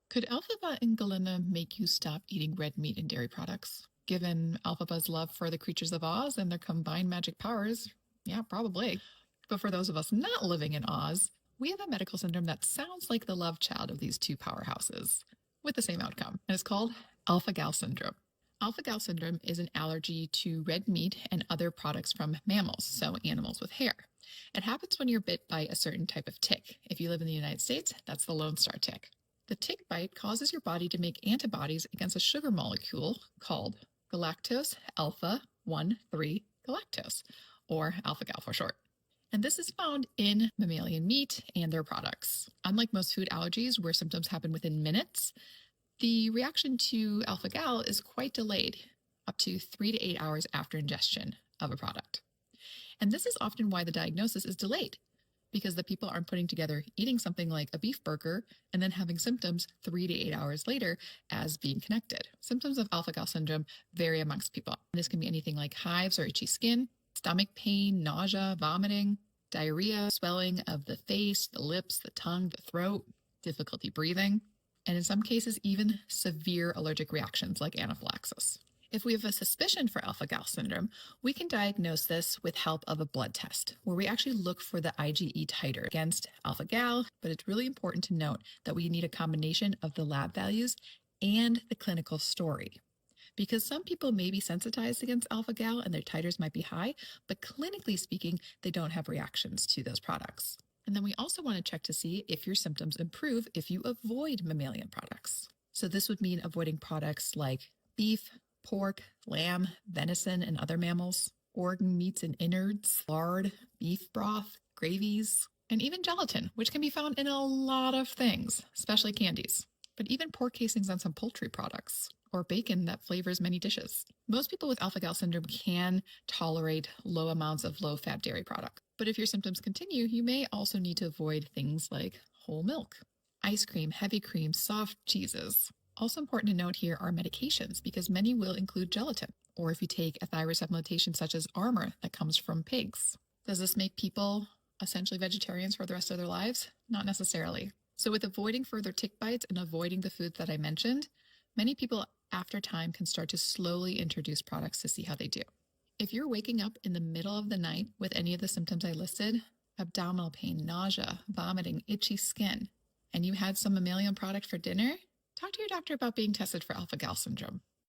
Could alpha and galena make you stop eating red meat and dairy products? Given Alphaba's love for the creatures of Oz and their combined magic powers, yeah, probably. But for those of us not living in Oz, we have a medical syndrome that sounds like the love child of these two powerhouses, with the same outcome, and it's called alpha-gal syndrome. Alpha-gal syndrome is an allergy to red meat and other products from mammals, so animals with hair. It happens when you're bit by a certain type of tick. If you live in the United States, that's the Lone Star tick. The tick bite causes your body to make antibodies against a sugar molecule called galactose alpha 1,3 galactose, or alpha-gal for short. And this is found in mammalian meat and their products. Unlike most food allergies, where symptoms happen within minutes, the reaction to alpha-gal is quite delayed, up to 3 to 8 hours after ingestion of a product. And this is often why the diagnosis is delayed, because the people aren't putting together eating something like a beef burger and then having symptoms 3 to 8 hours later as being connected. Symptoms of alpha-gal syndrome vary amongst people. This can be anything like hives or itchy skin, stomach pain, nausea, vomiting, diarrhea, swelling of the face, the lips, the tongue, the throat, difficulty breathing, and in some cases, even severe allergic reactions like anaphylaxis. If we have a suspicion for alpha-gal syndrome, we can diagnose this with help of a blood test, where we actually look for the IgE titer against alpha-gal, but it's really important to note that we need a combination of the lab values and the clinical story. Because some people may be sensitized against alpha-gal and their titers might be high, but clinically speaking, they don't have reactions to those products. And then we also want to check to see if your symptoms improve if you avoid mammalian products. So this would mean avoiding products like beef, pork, lamb, venison, and other mammals, organ meats and innards, lard, beef broth, gravies, and even gelatin, which can be found in a lot of things, especially candies, but even pork casings on some poultry products, or bacon that flavors many dishes. Most people with alpha-gal syndrome can tolerate low amounts of low-fat dairy products. But if your symptoms continue, you may also need to avoid things like whole milk, ice cream, heavy cream, soft cheeses. Also important to note here are medications, because many will include gelatin, or if you take a thyroid supplementation such as Armour that comes from pigs. Does this make people essentially vegetarians for the rest of their lives? Not necessarily. So with avoiding further tick bites and avoiding the foods that I mentioned, many people after time can start to slowly introduce products to see how they do. If you're waking up in the middle of the night with any of the symptoms I listed, abdominal pain, nausea, vomiting, itchy skin, and you had some mammalian product for dinner, talk to your doctor about being tested for alpha-gal syndrome.